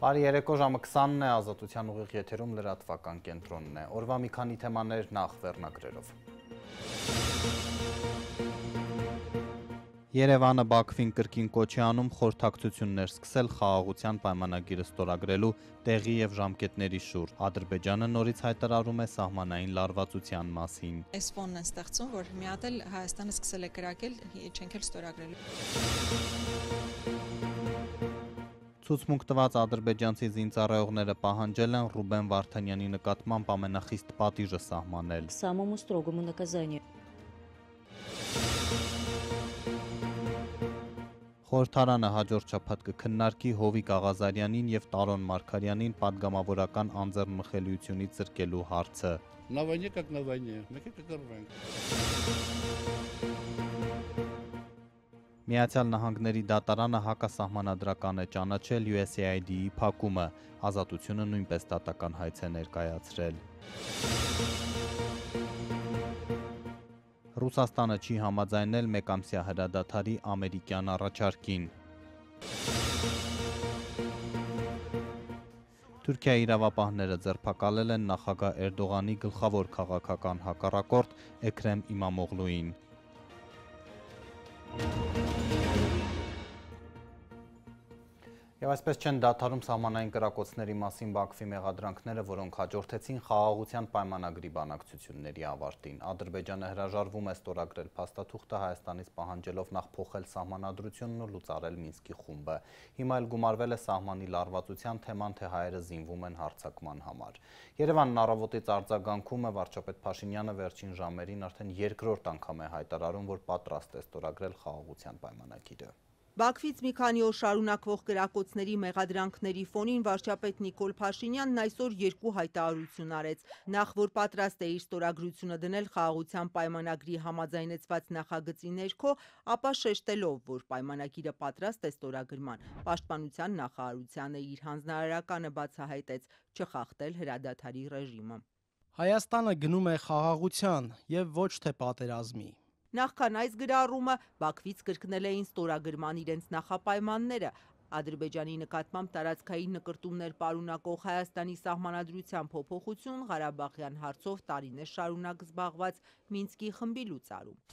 Բարի երեկո, ժամը 20-ն է, Ազատության ուղիղ եթերում լրատվական կենտրոնն է։ Օրվա մի քանի թեմաներ նախ վերնագրերով։ Երևանը Բաքվին կրկին կոչ է անում խորհրդակցություններ սկսել խաղաղության պայմանագիրը ստորագրելու տեղի եւ ժամկետների շուրջ։ Ադրբեջանը նորից հայտարարում է սահմանային լարվածության մասին։ Այս ֆոնն է ստեղծում, որ մի հատ էլ Հայաստանը սկսել է կրակել, չենք էլ ստորագրելու։ Ցուցմունք տված ադրբեջանցի զինծառայողները պահանջել են Ռուբեն Վարդանյանի նկատմամբ ամենախիստ պատիժը սահմանել։ Самому строгому наказанию. Խորհրդարանը հաջորդ շաբաթ կքննարկի Հովիկ Աղազարյանին եւ Տարոն Մարգարյանին պատգամավորական անձեռնմխելիությունից զրկելու հարցը։ На войне как на войне, мы как играем. Միացյալ Նահանգների դատարանը հակասահմանադրական է ճանաչել USAID-ի փակումը, Ազատությունը նույնպես դատական հայց է ներկայացրել։ Ռուսաստանը չի համաձայնել մեկամսյա հրադադարի ամերիկյան առաջարկին։ Թուրքիայի իրավապահները ձերբակալել են նախագահ Էրդողանի գլխավոր քաղաքական հակառակորդ Էքրեմ Իմամօղլուին։ Եվ այսպես չեն դադարում սահմանային կրակոցների մասին Բաքվի մեղադրանքները, որոնք հաջորդեցին խաղաղության պայմանագրի բանակցությունների ավարտին։ Ադրբեջանը հրաժարվում է ստորագրել փաստաթուղթը, Հայաստանից պահանջելով նախ փոխել սահմանադրությունն ու լուծարել Մինսկի խումբը։ Հիմա էլ գումարվել է սահմանի լարվածության թեման, թե հայերը զինվում են հարձակման համար։ Երևանն առավոտից արձագանքում է, վարչապետ Փաշինյանը վերջին ժամերին արդեն երկրորդ անգամ է հայտարարում, որ պատրաստ է ստորագրել խաղաղության պայմանագիրը։ Բաքվից մի քանի օր շարունակվող կրակոցների մեղադրանքների ֆոնին վարչապետ Նիկոլ Փաշինյանն այսօր երկու հայտարարություն արեց։ Նախ, որ պատրաստ է իր ստորագրությունը դնել խաղաղության պայմանագրի համաձայնեցված նախագծի ներքո, ապա շեշտելով, որ պայմանագիրը պատրաստ է ստորագրման, Պաշտպանության նախարարությանը իր հանձնարարականը բացահայտեց չխախտել հրադադարի ռեժիմը։ Հայաստանը գնում է խաղաղության եւ ոչ թե պատերազմի։ Նախքան այս գրառումը Բաքվից կրկնել էին ստորագրման իրենց նախապայմանները։ Ադրբեջանի նկատմամբ տարածքային նկրտումներ պարունակող Հայաստանի սահմանադրության փոփոխություն, Ղարաբաղյան հարցով տարիներ շարունակ զբաղված Մինսկի խմբի լուծարում։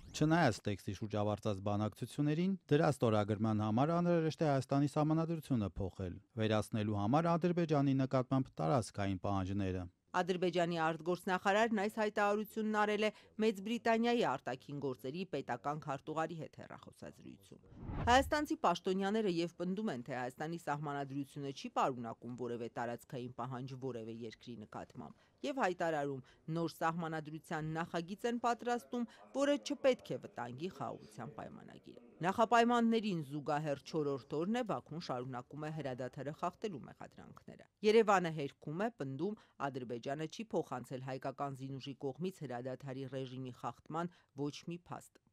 Չնայած տեքստի շուրջ ավարտած բանակցություններին, դրա ստորագրման համար անհրաժեշտ է Հայաստանի սահմանադրությունը փոխել, վերացնելու համար Ադրբեջանի նկատմամբ տարածքային պահանջները։ Ադրբեջանի արտգործնախարարն այս հայտարարությունն արել է Մեծ Բրիտանիայի արտաքին գործերի պետական քարտուղարի հետ հեռախոսազրույցում։ Հայաստանցի պաշտոնյաները եւ պնդում են, թե Հայաստանի սահմանադրությունը չի պարունակում որևէ տարածքային պահանջ որևէ երկրի նկատմամբ եւ հայտարարում նոր սահմանադրության նախագիծ են պատրաստում, որը չպետք է վտանգի խաղաղության պայմանագիրը։ Նախապայմաններին զուգահեռ 4-րդ օրն է Բաքուն շարունակում է հրադադարը խախտելու մեղադրանքները։ Երևանը հերքում է, պնդում Ադրբեջանը չի փոխանցել հայկական զինուժի կողմից հրադադարի ռեժիմի խախտման ոչ մի փաստ։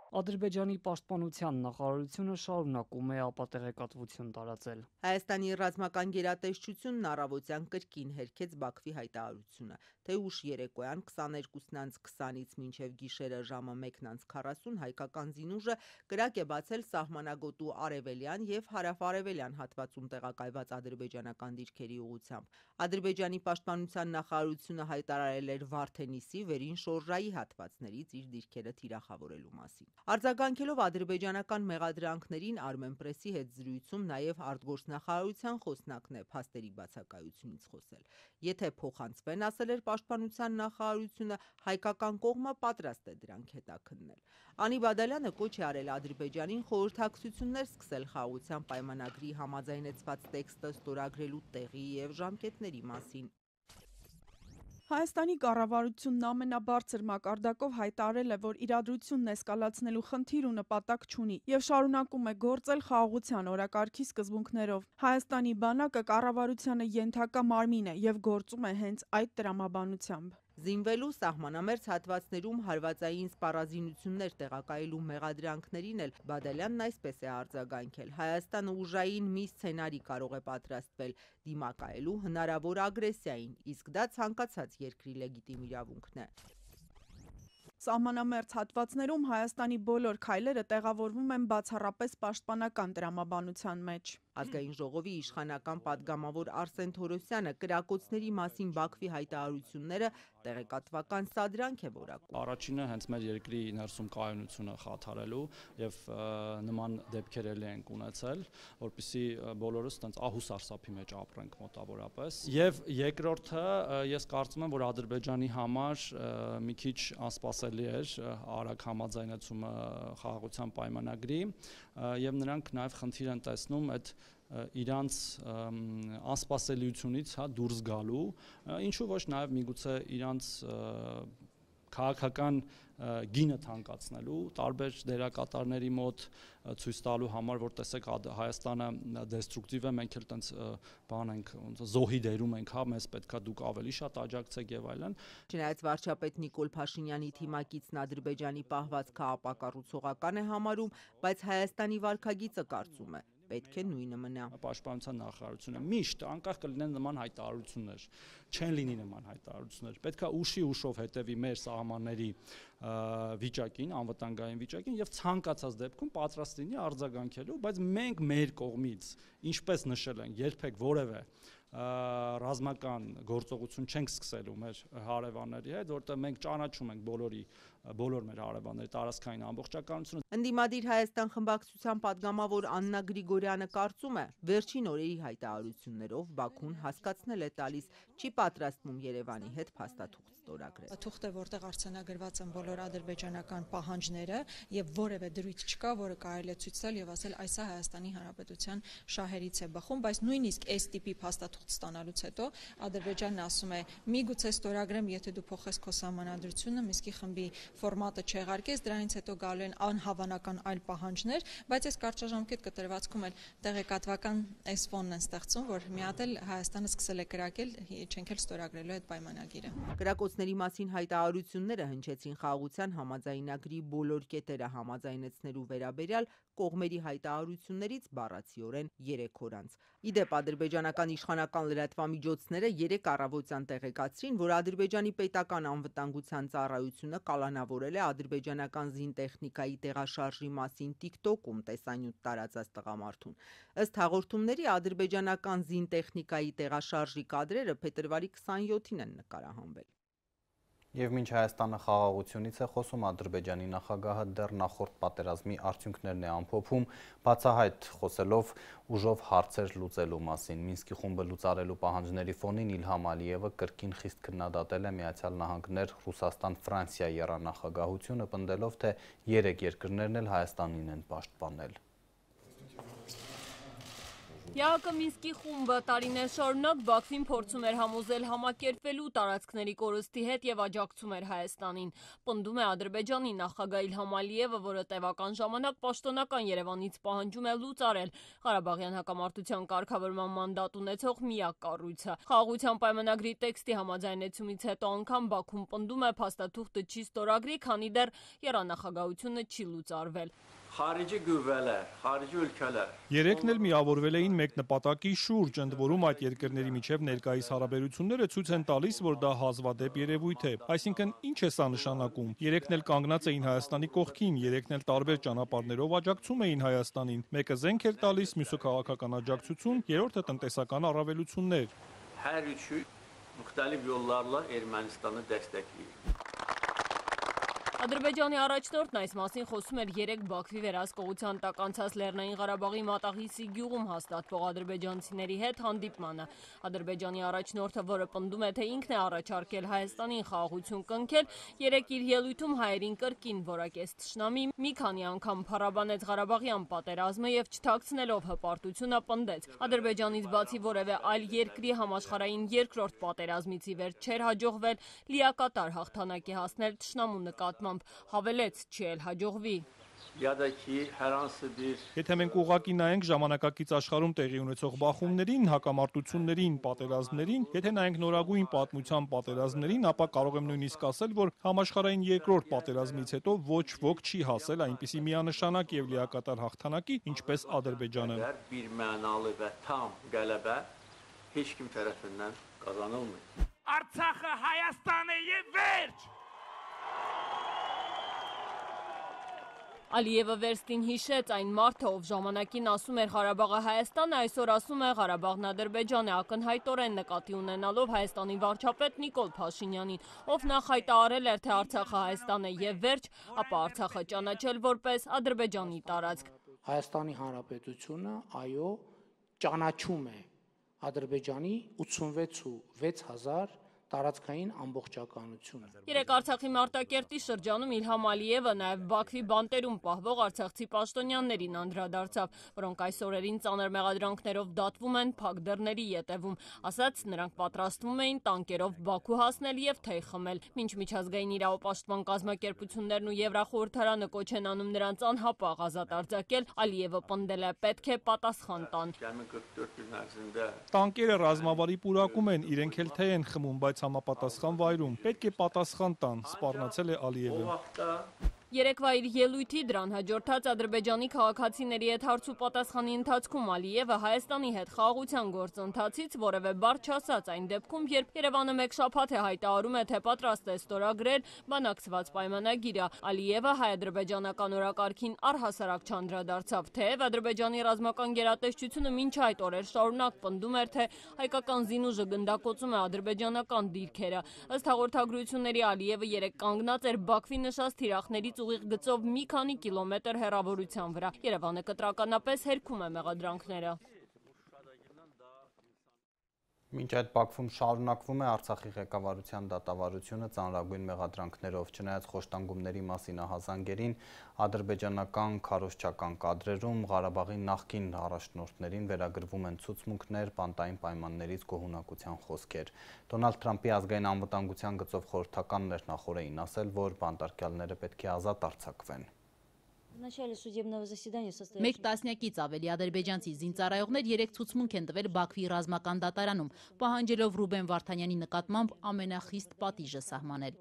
Ադրբեջանի պաշտպանության նախարարությունը շարունակում է ապատեղեկատվություն տարածել։ Հայաստանի ռազմական գերատեսչությունն առավոտյան կրկին հերքեց Բաքվի հայտարարությունը, թե ուշ երեկոյան 22:20-ից մինչև գիշերը ժամը 1:40 հայկական զինուժը կրակ է բացել սահմանագոտու արևելյան եւ հարավ-արևելյան հատվածում տեղակայված ադրբեջանական դիրքերի ուղղությամբ։ Ադրբեջանի պաշտպանության նախարարությունը հայտարարել էր Վարդենիսի վերին շորժայի հատվածներից իր դիրքերը թիրախավորելու մասին։ Արձագանքելով ադրբեջանական մեղադրանքներին Armenpress-ի հետ զրույցում նաև արտգործնախարարության խոսնակն է փաստերի բացակայությունից խոսել։ Եթե փոխանցվեն, ասել էր պաշտպանության նախարարությունը, հայկական կողմը պատրաստ է դրանք հետաքննել։ Անի Բադալյանը կոչ է արել Ադրբեջանին խորհրդակցություններ սկսել խաղաղության պայմանագրի համաձայնեցված տեքստը ստորագրելու տեղի եւ ժամկետների մասին։ Հայաստանի կառավարությունն ամենաբարձր մակարդակով հայտարարել է, որ իրադրությունն էսկալացնելու խնդիր ու նպատակ չունի եւ շարունակում է գործել խաղաղության օրակարգի սկզբունքներով։ Հայաստանի բանակը կառավարությանը ենթակա մարմին է եւ գործում է հենց այդ տրամաբանությամբ։ Զինվելու սահմանամերձ հատվածներում հարվածային սպառազինություններ տեղակայելու մեղադրանքներին էլ Բադալյանն այսպես է արձագանքել. Հայաստանը ուժային մի սցենարի կարող է պատրաստվել դիմակայելու հնարավոր ագրեսիային, իսկ դա ցանկացած երկրի լեգիտիմ իրավունքն է։ Սահմանամերձ հատվածներում Հայաստանի բոլոր քայլերը տեղավորվում են բացառապես պաշտպանական տրամաբանության մեջ։ Ազգային ժողովի իշխանական պատգամավոր Արսեն Թորոսյանը կրակոցների մասին Բաքվի հայտարարությունները տեղեկատվական սադրանք է որակում։ Առաջինը հենց մեր երկրի ներսում կայունությունը խաթարելու եւ նման դեպքեր ենք ունեցել, որպեսզի բոլորս այդպես ահուսարսափի մեջ ապրենք մոտավորապես։ Եվ երկրորդը, ես կարծում եմ, որ Ադրբեջանի համար մի քիչ անսպասելի էր արագ համաձայնեցումը խաղաղության պայմանագրի եւ նրանք նաեւ խնդիր են տեսնում այդ իրանց անսպասելիությունից դուրս գալու, ինչու ոչ նաև միգուցե իրանց քաղաքական գինը թանկացնելու, տարբեր դերակատարների մոտ ցույց տալու համար, որ տեսեք Հայաստանը դեստրուկտիվ է, մենք էլ տենց բան ենք, զոհի դերում ենք, մեզ պետքա դուք ավելի շատ աջակցեք եւ այլն։ Չնայած վարչապետ Նիկոլ Փաշինյանի թիմակիցն Ադրբեջանի պահվածքը ապակառուցողական է համարում, բայց Հայաստանի վարքագիծը կարծում է պետք է նույնը մնա։ Պաշտպանության նախարարությունը միշտ անկախ կլինեն նման հայտարարություններ, չեն լինի նման հայտարարություններ։ Պետքա ուշով հետևի մեր սահմանների վիճակին, անվտանգային վիճակին եւ ցանկացած դեպքում պատրաստ լինի արձագանքելու, բայց մենք մեր կողմից, ինչպես նշել են, երբեք որևէ ռազմական գործողություն չենք սկսելու մեր հարևանների հետ, որտեղ մենք ճանաչում ենք բոլոր մեր հարևանների տարածքային ամբողջականությունը։ Ընդդիմադիր Հայաստան խմբակցության պատգամավոր Աննա Գրիգորյանը կարծում է, վերջին օրերի հայտարարություններով Բաքուն հասկացնել է տալիս, չի պատրաստվում Երևանի հետ փաստաթուղթ ստորագրել։ Թուղթը, որտեղ արձանագրված են բոլոր ադրբեջանական պահանջները եւ որևէ դրույթ չկա, որը կարելի է ցույց տալ եւ ասել այս է Հայաստանի Հանրապետության շահերից է բխում, բայց նույնիսկ այս տիպի փաստաթուղթ ստանալուց հետո Ադրբեջանն ասում է՝ միգուցե ստորագրեմ, եթե դու փոխես քո սահմանադրությունը, Միսկի խմբի ֆորմատը չեղարկես, դրանից հետո գալու են անհավանական այլ պահանջներ, բայց այս կարճաժամկետ կտրվածքում էլ տեղեկատվական այս ֆոնն են ստեղծում, որ մի հատ էլ Հայաստանը սկսել է կրակել, չենք էլ ստորագրելու այդ պայմանագիրը։ Կրակոցների մասին հայտարարությունները հնչեցին խաղաղության համաձայնագրի բոլոր կետերը համաձայնեցնելու վերաբերյալ կողմերի հայտարարություններից բառացիորեն 3 օր անց։ Իդեպ ադրբեջանական իշխանական լրատվամիջոցները 3 առավոտյան տեղեկացրին, որ Ադրբեջանի պետական անվտանգության ծառայությունը կալանավորել է ադրբեջանական զինտեխնիկայի տեղաշարժի մասին TikTok-ում տեսանյութ տարածած տղամարդուն։ Ըստ հաղորդումների ադրբեջանական զինտեխնիկայի տեղաշարժի կադրերը փետրվարի 27-ին են նկարահանվել։ Եվ մինչ Հայաստանը խաղաղությունից է խոսում, Ադրբեջանի նախագահը դեռ նախորդ պատերազմի արդյունքներն է ամփոփում, բացահայտ խոսելով ուժով հարցեր լուծելու մասին։ Մինսկի խումբը լուծարելու պահանջների ֆոնին Իլհամ Ալիևը կրկին խիստ քննադատել է Միացյալ Նահանգներ, Ռուսաստան, Ֆրանսիա եռանախագահությունը, պնդելով, թե 3 երկրներն էլ Հայաստանին են պաշտպանել։ ԵԱՀԿ Մինսկի խումբը տարիներ շարունակ Բաքվին փորձում էր համոզել համակերպվելու տարածքների կորստի հետ եւ աջակցում էր Հայաստանին։ Պնդում է Ադրբեջանի նախագահ Իլհամ Ալիևը, որը տևական ժամանակ պաշտոնական Երևանից պահանջում է լուծարել Ղարաբաղյան հակամարտության կարգավորման մանդատ ունեցող միակ կառույցը։ Խաղաղության պայմանագրի տեքստի համաձայնեցումից հետո անգամ Բաքուն պնդում է փաստաթուղթը չի ստորագրի, քանի դեռ եռանախագահությունը չի լուծարվել։ Խարիջի գյուվելեր, խարիջի ülkeler։ Երեքն էլ միավորվել էին մեկ նպատակի շուրջ, ընդ որում այդ երկրների միջև ներկայիս հարաբերությունները ցույց են տալիս, որ դա հազվադեպ երևույթ է։ Այսինքն, ինչ է սա նշանակում։ Երեքն էլ կանգնած էին Հայաստանի կողքին, երեքն էլ տարբեր ճանապարհներով աջակցում էին Հայաստանին։ Մեկը զենք էր տալիս, մյուսը քաղաքական աջակցություն, երրորդը տնտեսական առավելություններ։ Hər üçü müxtəlif yollarla Ermənistanı dəstəkləyir։ Ադրբեջանի առաջնորդն այս մասին խոսում էր 3 Բաքվի վերահսկողության տակ անցած Լեռնային Ղարաբաղի Մատաղիսի գյուղում հաստատվող ադրբեջանցիների հետ հանդիպմանը։ Ադրբեջանի առաջնորդը, որը պնդում է, թե ինքն է առաջարկել Հայաստանին խաղաղություն կնքել, 3 իր ելույթում հայերին կրկին որակեց թշնամի, մի քանի անգամ փառաբանեց Ղարաբաղյան պատերազմը եւ չթաքցնելով հպարտությունը պնդեց. Ադրբեջանից բացի որևէ այլ երկրի համաշխարհային երկրորդ պատերազմից ի վեր չէր հաջողվել լիակատար հաղթանակի հասնել թշնամու նկատմամբ, հավելեց չի էլ հաջողվի։ Եթե մենք ուղղակի նայենք ժամանակակից աշխարհում տեղի ունեցող բախումներին, հակամարտություններին, պատերազմներին, եթե նայենք նորագույն պատմության պատերազմներին, ապա կարող եմ նույնիսկ ասել, որ համաշխարհային երկրորդ պատերազմից հետո ոչ ոք չի հասել այնպիսի միանշանակ եւ լիակատար հաղթանակի, ինչպես Ադրբեջանը։ Bir mənalı və tam qələbə heç kim tərəfindən qazanılmır. Artsakı Հայաստանը եւ վերջ։ Ալիևը վերստին հիշեց այն մարդը, ով ժամանակին ասում էր Ղարաբաղը Հայաստան է, այսօր ասում է Ղարաբաղն Ադրբեջան է, ակնհայտորեն նկատի ունենալով Հայաստանի վարչապետ Նիկոլ Փաշինյանին, ով նախ հայտարարել էր, թե Արցախը Հայաստան է եւ վերջ, ապա Արցախը ճանաչել որպես Ադրբեջանի տարածք։ Հայաստանի Հանրապետությունը, այո, ճանաչում է Ադրբեջանի 86,600 տարածքային ամբողջականությունը։ Երեք Արցախի Մարտակերտի շրջանում Իլհամ Ալիևը նաև Բաքվի բանտերում պահվող արցախցի պաշտոնյաներին անդրադարձավ, որոնք այս օրերին ծանր մեղադրանքներով դատվում են փակ դռների ետևում, ասաց, նրանք պատրաստվում էին տանկերով Բաքու հասնել եւ թեյ խմել։ Մինչ միջազգային իրավապաշտպան կազմակերպություններն ու Եվրախորհրդարանը կոչ են անում նրանց անհապաղ ազատ արձակել, Ալիևը պնդել է, պետք է պատասխան տան։ Տանկերը ռազմավարի պուրակում են, իրենք էլ թեյ են խմում, բայց համապատասխան վայրում, պետք է պատասխան տան, սպառնացել է Ալիևը։ Երեկվա իր ելույթի դրան հաջորդած Ադրբեջանի քաղաքացիների հետ հարց ու պատասխանի ընթացքում Ալիևը Հայաստանի հետ խաղաղության գործընթացից որևէ բառ չասաց այն դեպքում, երբ Երևանը մեկ շաբաթ է հայտարարում է, թե պատրաստ է ստորագրել բանակցված պայմանագիրը։ Ալիևը հայ-ադրբեջանական օրակարգին առհասարակ չանդրադարձավ, թեև Ադրբեջանի ռազմական գերատեսչությունը մինչ այդ օրեր շարունակ պնդում էր, թե հայկական զինուժը գնդակոծում է ադրբեջանական դիրքերը։ Ըստ հաղորդագրությունների Ալիևը երեկ կանգնած էր Բաքվի նշած թիրախներից ուղիղ գծով մի քանի կիլոմետր հեռավորության վրա։ Երևանը կտրականապես հերքում է մեղադրանքները։ Մինչ այդ Բաքվում շարունակվում է Արցախի ղեկավարության դատավարությունը ծանրագույն մեղադրանքներով, չնայած խոշտանգումների մասին ահազանգերին, ադրբեջանական քարոզչական կադրերում Ղարաբաղի նախկին առաջնորդներին վերագրվում են ցուցմունքներ, բանտային պայմաններից գոհունակության խոսքեր։ Դոնալդ Թրամփի ազգային անվտանգության գծով խորհրդականներ նախորդին ասել, որ բանտարկյալները պետք է ազատ արձակվեն։ Մեկ տասնյակից ավելի ադրբեջանցի զինծառայողներ երեք ցուցմունք են տվել Բաքվի ռազմական դատարանում, պահանջելով Ռուբեն Վարդանյանի նկատմամբ ամենախիստ պատիժը սահմանել։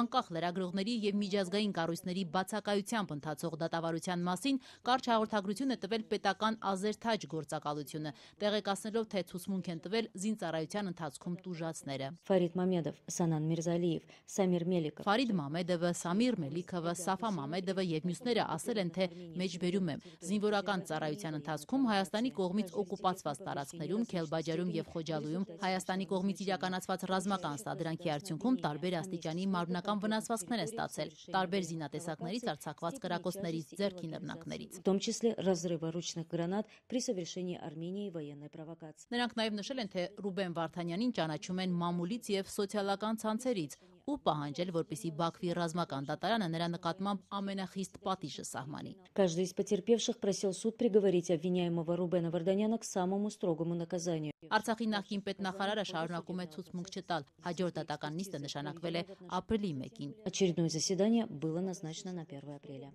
Անկախ լրագրողների եւ միջազգային կառույցների բացակայությամբ ընթացող դատավարության մասին կարճ հաղորդագրություն է տվել պետական Ազերթաջ գործակալությունը, տեղեկացնելով, թե ցուցմունք են տվել զինծառայության ընթացքում տուժածները։ Ֆարիդ Մամեդով, Սանան Միրզալիև, Սամիր Մելիկով, Ֆարիդ Մամեդովը, Սամիր Մելիքովը, Սաֆա Մամեդովը եւ մյուսները ասել են, թե մեջբերում եմ զինվորական ծառայության ընթացքում Հայաստանի կողմից օկուպացված տարածքներում, Քելբաջարում եւ Խոջալույում Հայաստանի կողմից իրականացված ռազմական սադրանքի արդյունքում տարբեր աստիճանի մարմնական վնասվածքներ են ստացել, տարբեր զինատեսակներից արձակված կրակոցներից, ձեռքի նռնակներից։ в том числе разрыва ручных гранат при совершении Арменией военной провокации։ Նրանք նաեւ նշել են, թե Ռուբեն Վարդանյանին ճանաչում են մամուլից եւ սոցիալական ցանցերից ու պահանջել, որպեսզի Բաքվի ռազմական դատարանը նրա նկատմամբ ամենախիստ պատիժը սահմանի։ Каждый из потерпевших просил суд приговорить обвиняемого Рубена Варданяна к самому строгому наказанию։ Արցախի նախկին պետնախարարը շարունակում է ցուցմունք չտալ։ Հաջորդ դատական նիստը նշանակվել է ապրիլի 1-ին։ Очередное заседание было назначено на 1 апреля։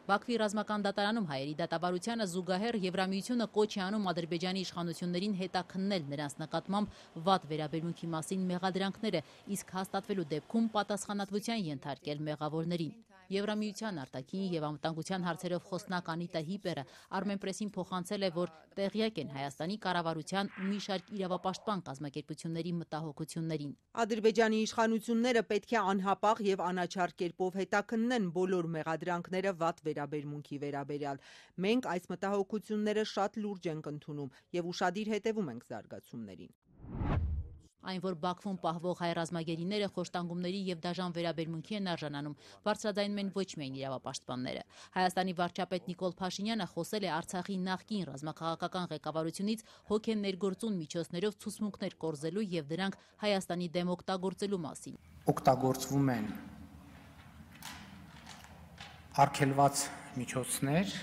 Բաքվի ռազմական դատարանում հայերի դատավարությանը զուգահեռ Եվրամիությունը կոչ է անում Ադրբեջանի իշխանություններին հետաքննել նրանց նկատմամբ վատ վերաբերմունքի մասին մեղադրանքները, իսկ հաստատվելու դեպքում պատասխանատվության ենթարկել մեղավորներին։ Եվրամիության արտաքին եւ անվտանգության հարցերով խոսնակ Անիտա Հիպերը Armenpress-ին փոխանցել է, որ տեղյակ են Հայաստանի կառավարության ու մի շարք իրավապաշտպան կազմակերպությունների մտահոգություններին։ Ադրբեջանի իշխանությունները պետք է անհապաղ եւ անաչառ կերպով հետաքննեն բոլոր մեղադրանքները վատ վերաբերմունքի վերաբերյալ։ Մենք այս մտահոգությունները շատ լուրջ ենք ընդունում եւ ուշադիր հետեւում ենք զարգացումներին։ Այն, որ Բաքվում պահվող հայ ռազմագերիները խոշտանգումների եւ դաժան վերաբերմունքի են արժանանում, բարձրաձայնում են ոչ միայն իրավապաշտպանները։ Հայաստանի վարչապետ Նիկոլ Փաշինյանը խոսել է Արցախի նախկին ռազմաքաղաքական ղեկավարությունից հոգեն ներգործուն միջոցներով ցուցմունքներ կորզելու եւ դրանք Հայաստանի դեմ օգտագործելու մասին։ Օգտագործվում են արգելված միջոցներ։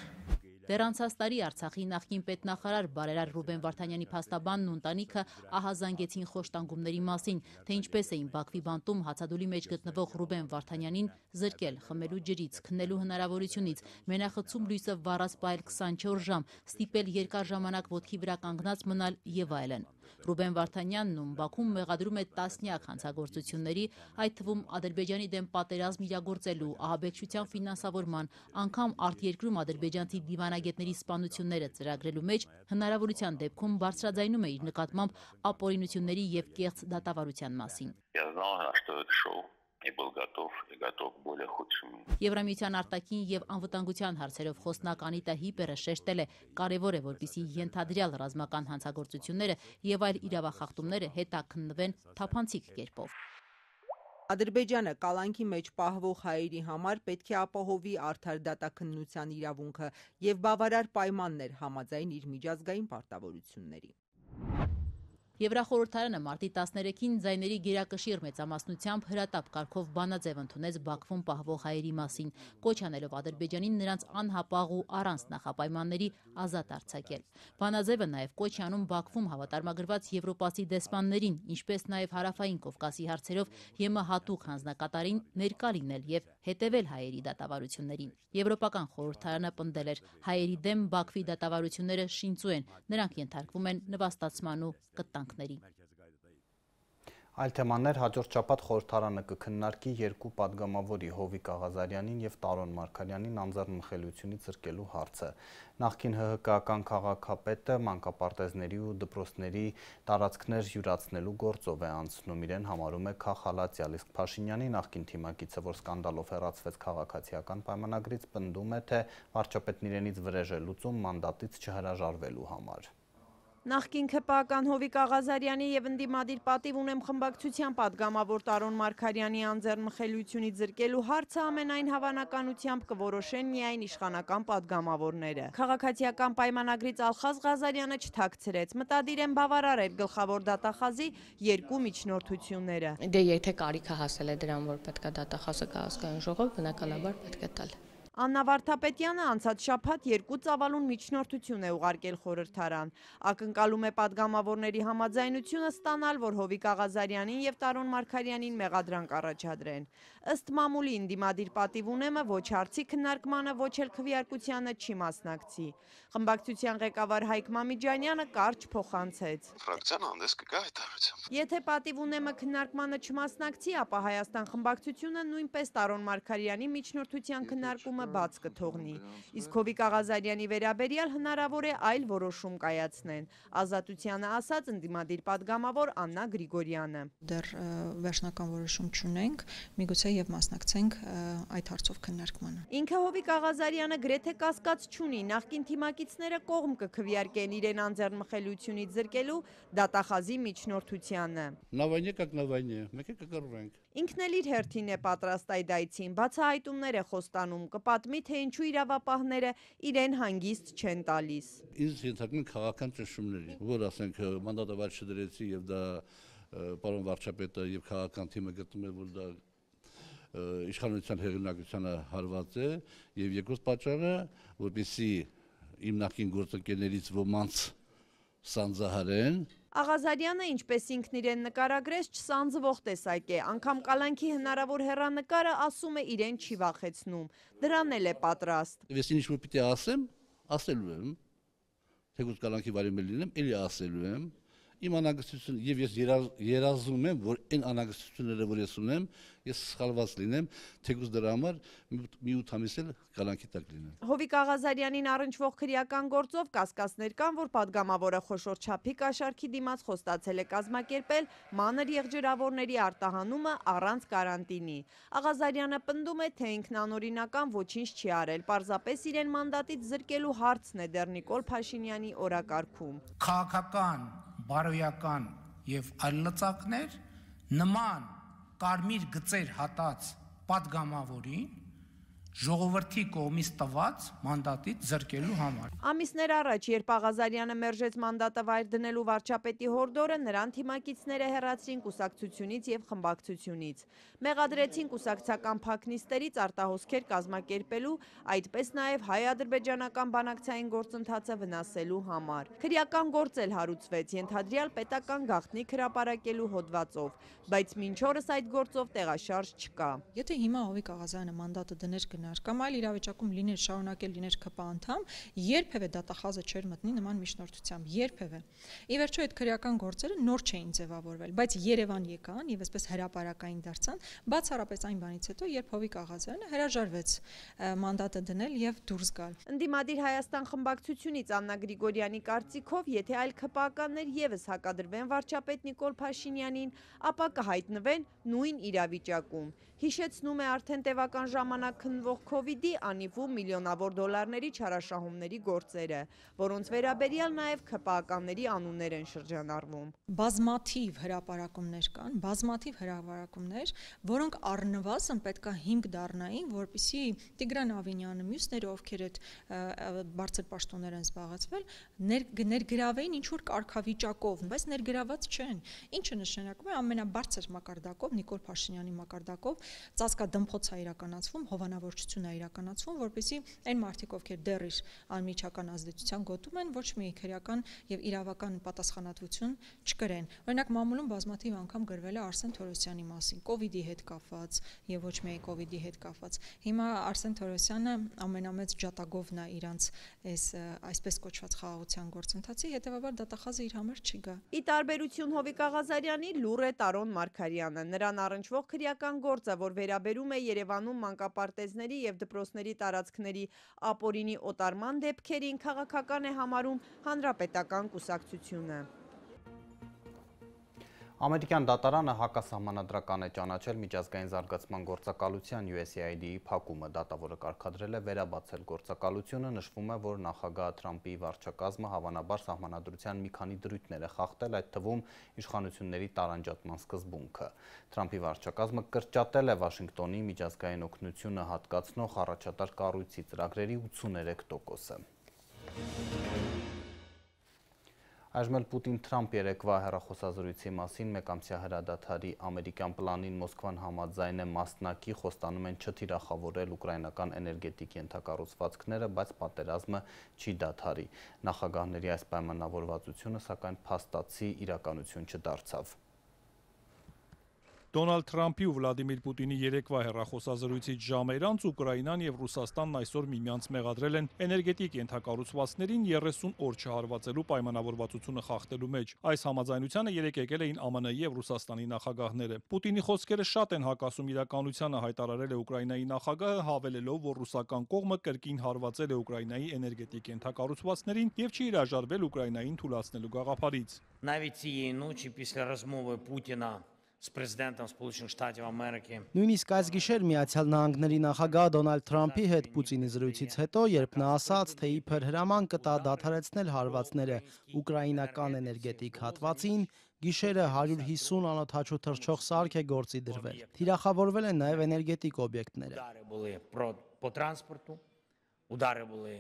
Դեռ անցած տարի Արցախի նախկին պետնախարար բարերար Ռուբեն Վարդանյանի փաստաբանն ու ընտանիքը ահազանգեցին խոշտանգումների մասին, թե ինչպես էին Բաքվի բանտում հացադուլի մեջ գտնվող Ռուբեն Վարդանյանին զրկել խմելու ջրից, քնելու հնարավորությունից, մենախցում լույսը վառած պահել 24 ժամ, ստիպել երկար ժամանակ ոտքի վրա կանգնած մնալ եւ այլն։ Ռուբեն Վարդանյանն ում Բաքվում մեղադրում է տասնյակ հանցագործությունների, այդ թվում Ադրբեջանի դեմ պատերազմ իրագործելու, ահաբեկչության ֆինանսավորման, անգամ արտերկրում ադրբեջանցի դիվանագետների սպանությունները ծրագրելու մեջ հնարավորության դեպքում բարձրաձայնում է իր նկատմամբ ապօրինությունների եւ կեղծ դատավարության մասին։ и был готов к более худшему. Եվրամիության արտաքին եւ անվտանգության հարցերով խոսնակ Անիտա Հիպերը շեշտել է, կարեւոր է, որպեսզի ենթադրյալ ռազմական հանցագործությունները եւ այլ իրավախախտումները հետաքննվեն թափանցիկ կերպով։ Ադրբեջանը կալանքի մեջ պահվող հայերի համար պետք է ապահովի արդար դատաքննության իրավունքը եւ բավարար պայմաններ համաձայն իր միջազգային պարտավորությունների։ Եվրախորհրդարանը մարտի 13-ին ձայների գերակշիռ մեծամասնությամբ հրատապ կարգով բանաձև ընդունեց Բաքվում պահվող հայերի մասին, կոչ անելով Ադրբեջանին նրանց անհապաղ ու առանց նախապայմանների ազատ արձակել։ Բանաձևը նաև կոչ է անում Բաքվում հավատարմագրված եվրոպացի դեսպաններին, ինչպես նաև հարավային Կովկասի հարցերով ԵՄ հատուկ հանձնակատարին ներկա լինել եւ հետևել հայերի դատավարություններին։ Եվրոպական խորհրդարանը պնդել էր, հայերի դեմ Բաքվի դատավարությունները շինծու են, նրանք ենթարկվում են նվաստացման ու կտանքների։ Այլ թեմաներ հաջորդ շաբաթ խորհրդարանը կքննարկի երկու պատգամավորի Հովիկ Աղազարյանին եւ Տարոն Մարգարյանին անձեռնմխելիությունից զրկելու հարցը։ Նախկին ՀՀԿ-ական քաղաքապետը մանկապարտեզների ու դպրոցների տարածքներ յուրացնելու գործով է անցնում, իրեն համարում է քաղաքալացյալ, իսկ Փաշինյանի նախկին թիմակիցը, որ սկանդալով հեռացվեց քաղաքացիական պայմանագրից, պնդում է, թե վարչապետն իրենից վրեժ է լուծում մանդատից չհրաժարվելու համար։ Նախկին ՔՊԱ-ական Հովիկ Աղազարյանի եւ ընդդիմադիր պատիվ ունեմ խմբակցության պատգամավոր Տարոն Մարգարյանի անձեռնմխելիությունից զրկելու հարցը ամենայն հավանականությամբ կորոշեն միայն իշխանական պատգամավորները։ Քաղաքացիական պայմանագրից Ալխազ Ղազարյանը չթաքցրեց, մտադիր են բավարարել գլխավոր դատախազի երկու միջնորդությունները։ Դե եթե կարիքը հասել է դրան, որ պետք է դատախազը կա ազգային ժողով, բնականաբար պետք է տալ։ Աննա Վարդապետյանը անցած շաբաթ երկու ծավալուն միջնորդություն է ուղարկել խորհրդարան։ Ակնկալում է պատգամավորների համաձայնությունը ստանալ, որ Հովիկ Աղազարյանին եւ Տարոն Մարգարյանին մեղադրանք առաջադրեն։ Ըստ մամուլի ընդդիմադիր պատիվ ունեմը ոչ հարցի քննարկմանը, ոչ էլ քվեարկությանը չի մասնակցի։ Խմբակցության ղեկավար Հայկ Մամիջանյանը կարճ փոխանցեց։ Ֆրակցիան հանդես կգա հայտարարությամբ։ Եթե պատիվ ունեմը քննարկմանը չմասնակցի, ապա Հայաստան խմբակցությունը նույնպես Տարոն Մարգարյանի միջնորդության քննարկումը բաց կթողնի։ Իսկ Հովիկ Աղազարյանի վերաբերյալ հնարավոր է այլ որոշում կայացնեն։ Ազատությանը ասաց ընդդիմադիր պատգամավոր Աննա Գրիգորյանը։ Դեռ վերջնական որոշում չունենք, միգուցե եւ մասնակցենք այդ հարցով քննարկմանը։ Ինքը Հովիկ Աղազարյանը գրեթե կասկած չունի, նախկին թիմակիցները կողմ կքվեարկեն իրեն անձեռնմխելիությունից զրկելու դատախազի միջնորդությանը։ На войне как на войне, մենք կկռվենք։ Ինքն էլ իր հերթին է պատրաստ այդ այցին, բացահայտումներ է խոստանում, կպատմի, թե ինչու իրավապահները իրեն հանգիստ չեն տալիս։ Ինձ ենթարկում քաղաքական ճնշումների, որ ասենք մանդատը վար չդրեցի եւ դա պարոն վարչապետը եւ քաղաքական թիմը գտնում է, որ դա իշխանության հեղինակությանը հարված է եւ երկրորդ պատճառը, որպեսզի իմ նախկին գործընկերներից ոմանց սանձահարեն։ Աղազարյանը, ինչպես ինքն իրեն նկարագրեց, չսանձվող տեսակ է, անգամ կալանքի հնարավոր հեռանկարը ասում է իրեն չի վախեցնում, դրան էլ է պատրաստ։ Ես ինչ որ պիտի ասեմ, ասելու եմ, թեկուզ կալանքի վարի մեջ լինեմ, էլի ասելու եմ, իմ անհանգստությունը եւ ես երազում եմ, որ այն անհանգստությունները, որ ես ունեմ, ես սխալված լինեմ, թեկուզ դրա համար մի 8 ամիս էլ կալանքի տակ լինեմ։ Հովիկ Աղազարյանին առնչվող քրեական գործով կասկածներ կան, որ պատգամավորը խոշոր չափի կաշառքի դիմաց խոստացել է կազմակերպել մանր եղջերավորների արտահանումը առանց կարանտինի։ Աղազարյանը պնդում է, թե ինքնանորինական ոչինչ չի արել, պարզապես իրեն մանդատից զրկելու հարցն է դեռ Նիկոլ Փաշինյանի օրակարգում։ Քաղաքական, բարոյական եւ այլ լծակներ նման կարմիր գծեր հատած պատգամավորին ժողովրդի կողմից տված մանդատից զրկելու համար։ Ամիսներ առաջ, երբ Աղազարյանը մերժեց մանդատը վայր դնելու վարչապետի հորդորը, նրան թիմակիցները հեռացրին կուսակցությունից եւ խմբակցությունից։ Մեղադրեցին կուսակցական փակնիստերից արտահոսքեր կազմակերպելու, այդպես նաեւ հայ-ադրբեջանական բանակցային գործընթացը վնասելու համար։ Քրեական գործ էլ հարուցվեց, ենթադրյալ պետական գաղտնիք հրապարակելու հոդվածով, բայց մինչ օրս այդ գործով տեղաշարժ չկա։ Եթե հիմա Հովիկ Աղազարյանը մանդատը դներ կամ այլ իրավիճակում լիներ շարունակել լիներ ԿՊ անդամ, երբևէ դատախազը չէր մտնի նման միջնորդությամբ, երբևէ։ Ի վերջո այդ քրեական գործերը նոր չէին ձևավորվել, բայց Երևան եկան եւ այսպես հրապարակային դարձան, բացառապես այն բանից հետո, երբ Հովիկ Աղազարյանը հրաժարվեց մանդատը դնել եւ դուրս գալ։ Ընդդիմադիր Հայաստան խմբակցությունից Աննա Գրիգորյանի կարծիքով, եթե այլ ԿՊ-ականներ եւս հակադրվեն վարչապետ Նիկոլ Փաշինյանին, ապա կհայտնվեն նույն իրավիճակում։ հիշեցնում է արդեն տևական ժամանակ քննվող COVID-ի անիվում միլիոնավոր դոլարների չարաշահումների գործերը, որոնց վերաբերյալ նաև ՔՊԱ-ականների անուններ են շրջանառվում։ Բազմաթիվ հրապարակումներ կան, որոնք առնվազն պետքա հիմք դառնային, որպեսզի Տիգրան Ավինյանը, մյուսները, ովքեր այդ բարձր պաշտոններ են զբաղեցվել, ներգրավեին ինչ-որ կարգավիճակով, բայց ներգրաված չեն։ Ինչը նշանակում է ամենաբարձր մակարդակով, Նիկոլ Փաշինյանի մակարդակով ծածկադմփոց է իրականացվում, հովանավորչություն է իրականացվում, որպեսզի այն մարդիկ, ովքեր դեռ իր անմիջական ազդեցության գոտում են, ոչ մի քրեական եւ իրավական պատասխանատվություն չկրեն։ Օրինակ մամուլում բազմաթիվ անգամ գրվել է Արսեն Թորոսյանի մասին, COVID-ի հետ կապված եւ ոչ միայն COVID-ի հետ կապված։ Հիմա Արսեն Թորոսյանը ամենամեծ ջատագովն է իրանց այսպես կոչված խաղաղության գործընթացի, հետեւաբար դատախազը իր համար չի գա։ Ի տարբերություն Հովիկ Աղազարյանի լուր է Տարոն Մարգարյանը։ Նրան առնչվող քրեական գործը, որ վերաբերում է Երևանում մանկապարտեզների եւ դպրոցների տարածքների ապօրինի օտարման դեպքերին, քաղաքական է համարում հանրապետական կուսակցությունը։ Ամերիկյան դատարանը հակասահմանադրական է ճանաչել միջազգային զարգացման գործակալության USAID-ի փակումը, դատավորը կարգադրել է վերաբացել գործակալությունը, նշվում է, որ նախագահ Թրամփի վարչակազմը հավանաբար սահմանադրության մի քանի դրույթներ է խախտել, այդ թվում իշխանությունների տարանջատման սկզբունքը։ Թրամփի վարչակազմը կրճատել է Վաշինգտոնի միջազգային օգնությունը հատկացնող առաջատար կառույցի ծրագրերի 83%-ը։ Այժմ էլ Պուտին-Թրամփ երեկվա հեռախոսազրույցի մասին մեկամսյա հրադադարի ամերիկյան պլանին Մոսկվան համաձայն է մասնակի, խոստանում են չթիրախավորել ուկրաինական էներգետիկ ենթակառուցվածքները, բայց պատերազմը չի դադարի։ Նախագահների այս պայմանավորվածությունը սակայն փաստացի իրականություն չդարձավ։ Դոնալդ Թրամփի ու Վլադիմիր Պուտինի երեկվա հեռախոսազրույցից ժամեր անց Ուկրաինան եւ Ռուսաստանն այսօր միմյանց մեղադրել են էներգետիկ ենթակառուցվածքներին 30 օր չհարվածելու պայմանավորվածությունը խախտելու մեջ։ Այս համաձայնությանը երեկ եկել էին ԱՄՆ-ի եւ Ռուսաստանի նախագահները։ Պուտինի խոսքերը շատ են հակասում իրականությանը, հայտարարել է Ուկրաինայի նախագահը, հավելելով, որ ռուսական կողմը կրկին հարվածել է Ուկրաինայի էներգետիկ ենթակառուցվածքներին եւ չի հրաժարվել Ուկրաինային թույլատնելու գաղափարից։ Навіть цієї ночі після розмови Путіна з президентом Сполучених Штатів Америки. Նույնիսկ այս գիշեր Միացյալ Նահանգների նախագահ Դոնալդ Թրամփի հետ Պուտինի զրույցից հետո, երբ նա ասաց, թե իբր հրաման կտա դադարեցնել հարվածները ուկրաինական էներգետիկ հատվածին, գիշերը 150 անօդաչու թռչող սարք է գործի դրվել։ Թիրախավորվել են նաև էներգետիկ օբյեկտները։ Удари були по транспорту, удари були,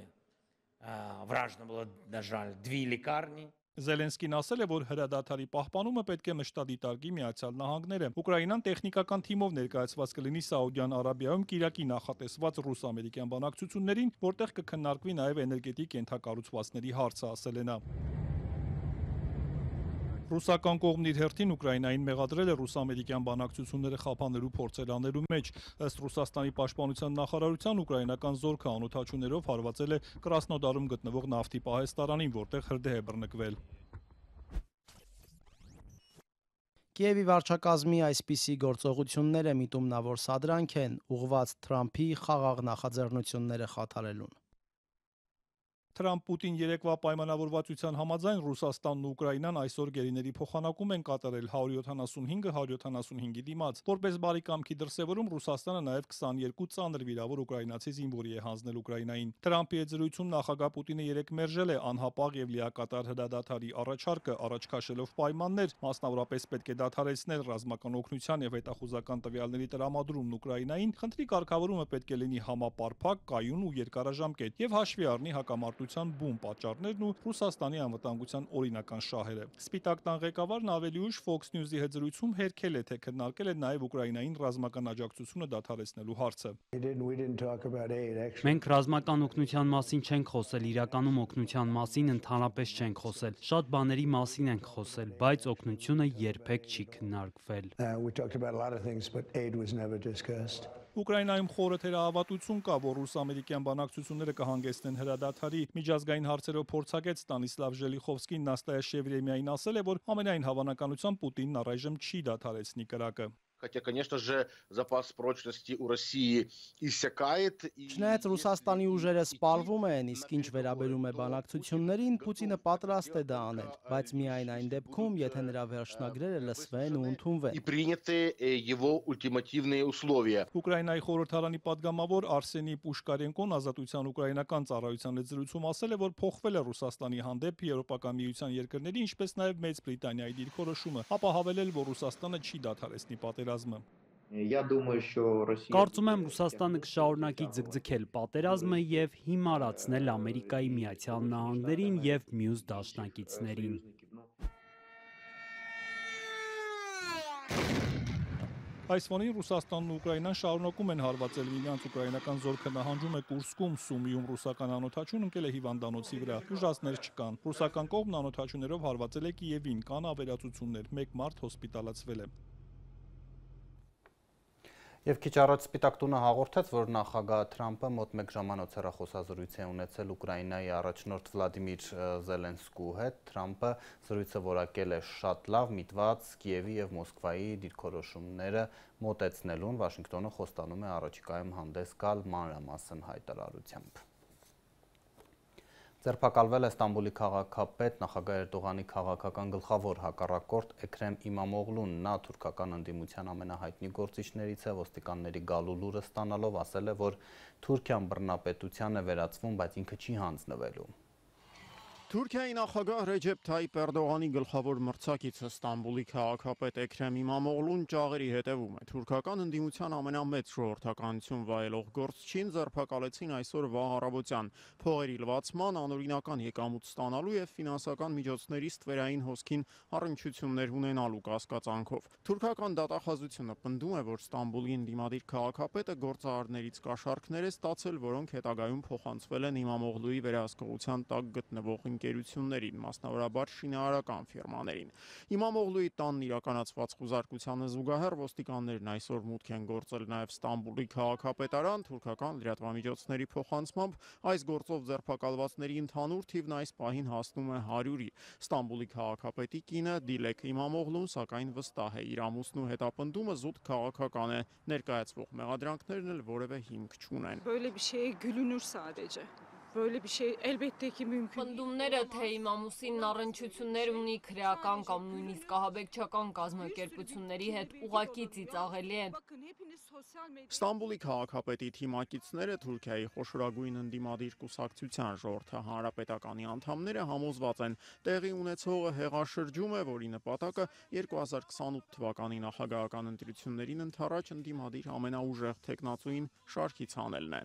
вражено було, на жаль, 2 лікарні. Զելենսկին ասել է, որ հրադադարի պահպանումը պետք է մշտադիտարկի Միացյալ Նահանգները։ Ուկրաինան տեխնիկական թիմով ներկայացված կլինի Սաուդյան Արաբիայում Կիրակի նախատեսված ռուս-ամերիկյան բանակցություններին, որտեղ կքննարկվի նաև էներգետիկ ենթակառուցվածքների հարցը, ասել է նա։ Ռուսական կողմն իր հերթին Ուկրաինային մեղադրել է ռուս-ամերիկյան բանակցությունները խափանելու փորձեր անելու մեջ։ Ըստ Ռուսաստանի պաշտպանության նախարարության ուկրաինական զորքը անօդաչուներով հարվածել է Կրասնոդարում գտնվող նավթի պահեստարանին, որտեղ հրդեհ է բռնկվել։ Կիևի վարչակազմի այսպիսի գործողությունները միտումնավոր սադրանք են ուղղված Թրամփի խաղաղ նախաձեռնությունները խաթարելուն։ Թրամփ-Պուտին երեկվա պայմանավորվածության համաձայն Ռուսաստանն ու Ուկրաինան այսօր գերիների փոխանակում են կատարել 175-175-ի դիմաց։ Որպես բարի կամքի դրսևորում Ռուսաստանը նաև 22 ծանր վիրավոր ուկրաինացի զինվորի է հանձնել Ուկրաինային։ Թրամփի հետ զրույցում նախագահ Պուտինը երեկ մերժել է անհապաղ եւ լիակատար հրադադարի առաջարկը, առաջ քաշելով պայմաններ, մասնավորապես պետք է դադարեցնել ռազմական օգնության եւ հետախուզական տվյալների տրամադրումն Ուկրաինային, խնդրի կարգավորումը պետք է լինի համապարփակ, կայուն ու երկարաժամկետ եւ հաշվի առնի հակամարտության բուն պատճառներն ու Ռուսաստանի անվտանգության օրինական շահերը։ Սպիտակ տան ղեկավարն ավելի ուշ Fox News-ի հետ զրույցում հերքել է, թե քննարկել է նաև Ուկրաինային ռազմական աջակցությունը դադարեցնելու հարցը։ Մենք ռազմական օգնության մասին չենք խոսել, իրականում օգնության մասին ընդհանրապես չենք խոսել։ Շատ բաների մասին ենք խոսել, բայց օգնությունը երբեք չի քննարկվել։ Ուկրաինայում խորը թերահավատություն կա, որ ռուս-ամերիկյան բանակցությունները կհանգեցնեն հրադադարի։ Միջազգային հարցերով փորձագետ Ստանիսլավ Ժելիխովսկին Նաստայա Շևրեմիային ասել է, որ ամենայն հավանականությամբ Պուտինն առայժմ չի դադարեցնի կրակը։ Хотя, конечно же, запас прочности у России иссякает. Չնայած Ռուսաստանի ուժերը սպառվում են, իսկ ինչ վերաբերում է բանակցություններին, Պուտինը պատրաստ է դա անել, բայց միայն այն դեպքում, եթե նրա վերջնագրերը լսվեն ու ընդունվեն։ И приняты его ультимативные условия. Ուկրաինայի խորհրդարանի падգամավոր Արսենի Պուշկարենկոն Ազատության ուկրաինական ծառայության հետ զրույցում ասել է, որ փոխվել է Ռուսաստանի հանդեպ Եվրոպական միության երկրների, ինչպես նաև Մեծ Բրիտանիայի դիրքորոշումը, ապա հավելել, որ Ռուսաստանը չի դադարեցնի պատերազմը։ Կարծում եմ Ռուսաստանը կշարունակի ձգձգել պատերազմը եւ հիմարացնել Ամերիկայի Միացյալ Նահանգներին եւ մյուս դաշնակիցներին։ Այս ֆոնին Ռուսաստանն ու Ուկրաինան շարունակում են հարվածել միմյանց ուկրաինական զորքը նահանջում է Կուրսկում, Սումիում ռուսական անօթաչուն ընկել է հիվանդանոցի վրա, ուժասներ չկան։ Ռուսական կողմն անօթաչուներով հարվածել է Կիևին, կան ավերածություններ, 1 մարդ հոսպիտալացվել է։ Եվ քիչ առաջ Սպիտակ տունը հաղորդեց, որ նախագահ Թրամփը մոտ 1 ժամանոց հեռախոսազրույց է ունեցել Ուկրաինայի առաջնորդ Վլադիմիր Զելենսկու հետ։ Թրամփը զրույցը որակել է շատ լավ, միտված Կիևի եւ Մոսկվայի դիրքորոշումները մոտեցնելուն, Վաշինգտոնը խոստանում է առաջիկայում հանդես գալ մանրամասն հայտարարությամբ։ Ձերբակալվել է Ստամբուլի քաղաքապետ նախագահ Էրդողանի քաղաքական գլխավոր հակառակորդ Էքրեմ Իմամօղլուն, նա թուրքական ընդդիմության ամենահայտնի գործիչներից է, ոստիկանների գալու լուրը ստանալով ասել է, որ Թուրքիան բռնապետության է վերածվում, բայց ինքը չի հանձնվելու։ Թուրքիայի նախագահ Ռեջեփ Թայիփ Էրդողանի գլխավոր մրցակիցը Ստամբուլի քաղաքապետ Էքրեմ Իմամօղլուն ճաղերի հետևում է։ Թուրքական ընդդիմության ամենամեծ ժողովրդականություն վայելող գործչին ձերբակալեցին այսօր վաղ առավոտյան փողերի լվացման, անօրինական եկամուտ ստանալու եւ ֆինանսական միջոցների ստվերային հոսքին առնչություններ ունենալու կասկածանքով։ Թուրքական դատախազությունը պնդում է, որ Ստամբուլի ընդդիմադիր քաղաքապետը գործարարներից կաշառքներ է ստացել, որոնք հետագայում փոխանցվել են Իմամօղլուի վերահսկողության տակ գտնվող ընկերություններին, մասնավորաբար շինարարական ֆիրմաներին։ Իմամօղլուի տանն իրականացված խուզարկությանը զուգահեռ ոստիկաններն այսօր մուտք են գործել նաև Ստամբուլի քաղաքապետարան, թուրքական լրատվամիջոցների փոխանցմամբ այս գործով ձերբակալվածների ընդհանուր թիվն այս պահին հասնում է 100-ի։ Ստամբուլի քաղաքապետի կինը Դիլեք Իմամօղլուն սակայն վստահ է, իր ամուսնու հետապնդումը զուտ քաղաքական է, ներկայացվող մեղադրանքներն էլ որևէ հիմք չունեն։ Պնդումները, թե իմ ամուսինն առնչություններ ունի քրեական կամ նույնիսկ ահաբեկչական կազմակերպությունների հետ, ուղղակի ծիծաղելի են։ Ստամբուլի քաղաքապետի թիմակիցները Թուրքիայի խոշորագույն ընդդիմադիր կուսակցության ժողովրդի հանրապետականի անդամները համոզված են, տեղի ունեցողը հեղաշրջում է, որի նպատակը 2028 թվականի նախագահական ընտրություններին ընդառաջ ընդդիմադիր ամենաուժեղ թեկնածուին շարքից հանելն է։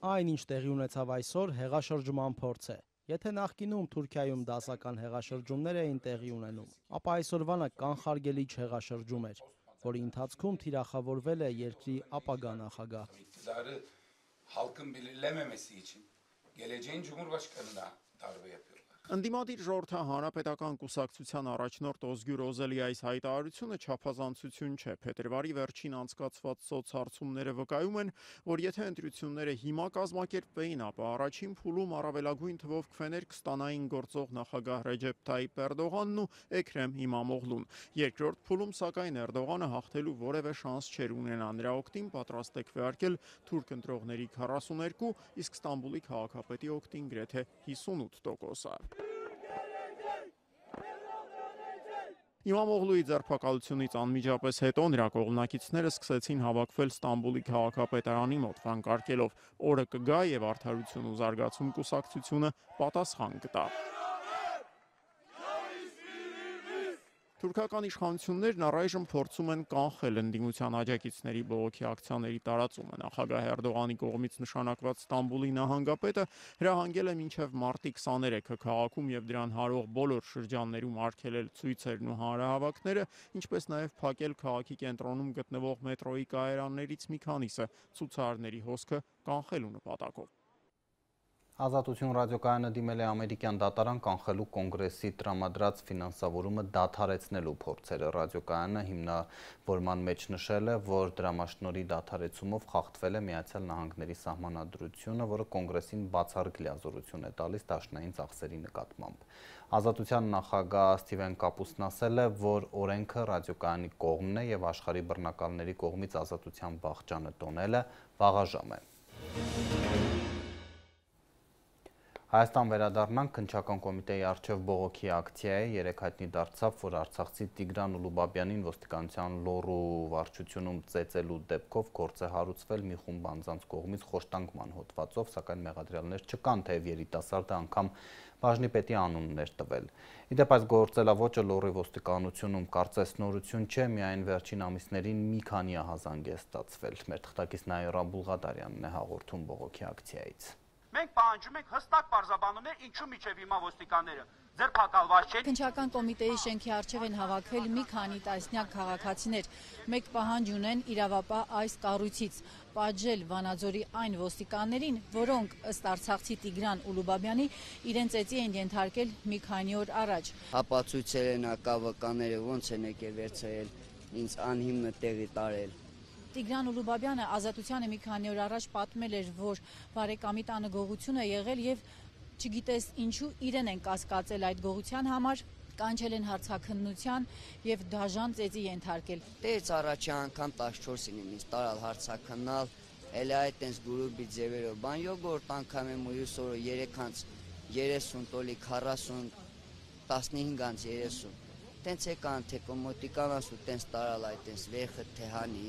Այն, ինչ տեղի ունեցավ այսօր, հեղաշրջման փորձ է։ Եթե նախկինում Թուրքիայում դասական հեղաշրջումներ էին տեղի ունենում, ապա այսօրվանը կանխարգելիչ հեղաշրջում էր, որի ընթացքում թիրախավորվել է երկրի ապագա նախագահ։ Ընդդիմադիր ժողովրդի հանրապետական կուսակցության առաջնորդ Օզգյուր Օզելի այս հայտարարությունը չափազանցություն չէ։ Փետրվարի վերջին անցկացված սոցհարցումները վկայում են, որ եթե ընտրությունները հիմա կազմակերպվեին, ապա առաջին փուլում առավելագույն թվով քվեներ կստանային գործող նախագահ Ռեջեփ Թայիփ Էրդողանն ու Էքրեմ Իմամօղլուն։ Երկրորդ փուլում սակայն Էրդողանը հաղթելու որևէ շանս չէր ունենա։ Նրա օգտին պատրաստ է քվեարկել թուրք ընտրողների 42, իսկ Ստամբուլի քաղաքապետի օգտին գրեթե 58%-ը։ Իմամօղլուի ձերբակալությունից անմիջապես հետո նրա կողմնակիցները սկսեցին հավաքվել Ստամբուլի քաղաքապետարանի մոտ, վանկարկելով օրը կգա եւ Արդարություն ու զարգացում կուսակցությունը պատասխան կտա։ Թուրքական իշխանություններն առայժմ փորձում են կանխել ընդդիմության աջակիցների բողոքի ակցիաների տարածումը։ Նախագահ Էրդողանի կողմից նշանակված Ստամբուլի նահանգապետը հրահանգել է մինչև մարտի 23-ը քաղաքում եւ դրան հարող բոլոր շրջաններում արգելել ցույցերն ու հանրահավաքները, ինչպես նաեւ փակել քաղաքի կենտրոնում գտնվող մետրոյի կայարաններից մի քանիսը ցուցարարների հոսքը կանխելու նպատակով։ Ազատություն ռադիոկայանը դիմել է ամերիկյան դատարան կանխելու կոնգրեսի տրամադրած ֆինանսավորումը դադարեցնելու փորձերը։ Ռադիոկայանը հիմնավորման մեջ նշել է, որ դրամաշնորհի դադարեցումով խախտվել է Միացյալ Նահանգների սահմանադրությունը, որը կոնգրեսին բացառիկ լիազորություն է տալիս դաշնային ծախսերի նկատմամբ։ Ազատության նախագահ Սթիվեն Կապուսն ասել է, որ օրենքը ռադիոկայանի կողմն է եւ աշխարհի բռնակալների կողմից ազատության վախճանը տոնելը վաղաժամ է։ Հայաստան վերադառնանք, քննչական կոմիտեի առջև բողոքի ակցիայի երեկ հայտնի դարձավ, որ արցախցի Տիգրան Ուլուբաբյանին ոստիկանության լոռու վարչությունում ծեծելու դեպքով գործ է հարուցվել մի խումբ անձանց կողմից խոշտանգման հոդվածով, սակայն մեղադրյալներ չկան, թեև երիտասարդը անգամ բաժնի պետի անուններ տվել։ Իդեպ այս գործելավոճը լոռի ոստիկանությունում կարծես նորություն չէ, միայն վերջին ամիսներին մի քանի ահազանգ է ստացվել։ Մեր թղթակից Նաիրա Բուլղադարյանն է հաղորդում բողոքի ակցիայից։ Մենք պահանջում ենք հստակ պարզաբանումներ, ինչու միջև հիմա ոստիկանները ձերբակալված չեն։ Քննչական կոմիտեի շենքի առջև են հավաքվել մի քանի տասնյակ քաղաքացիներ։ Մեկ պահանջ ունեն իրավապահ այս կառույցից պատժել Վանաձորի այն ոստիկաններին, որոնք ըստ արցախցի Տիգրան Ուլուբաբյանի իրենց ծեծի են ենթարկել մի քանի օր առաջ։ Ապացույցել են ակավականները, ոնց են եկել վերցրել, ինձ անհիմնը տեղի տարել։ Տիգրան Ուլուբաբյանը Ազատությանը մի քանի օր առաջ պատմել էր, որ բարեկամի տանը գողություն է եղել եւ չգիտես ինչու իրեն են կասկածել այդ գողության համար, կանչել են հարցաքննության եւ դաժան ծեծի ենթարկել։ Դες առաջի անգամ 14-ին ինձ տարալ հարցաքննալ, էլ այդ տենց գրուպի ձևերով, բան յոգորտ անգամ եմ մյուս օրը 3:30 տոլի 40 15:30 տենց եկան թե կոմոտիկան ասու տենց տարալ այդ տենց վեխը թե հանի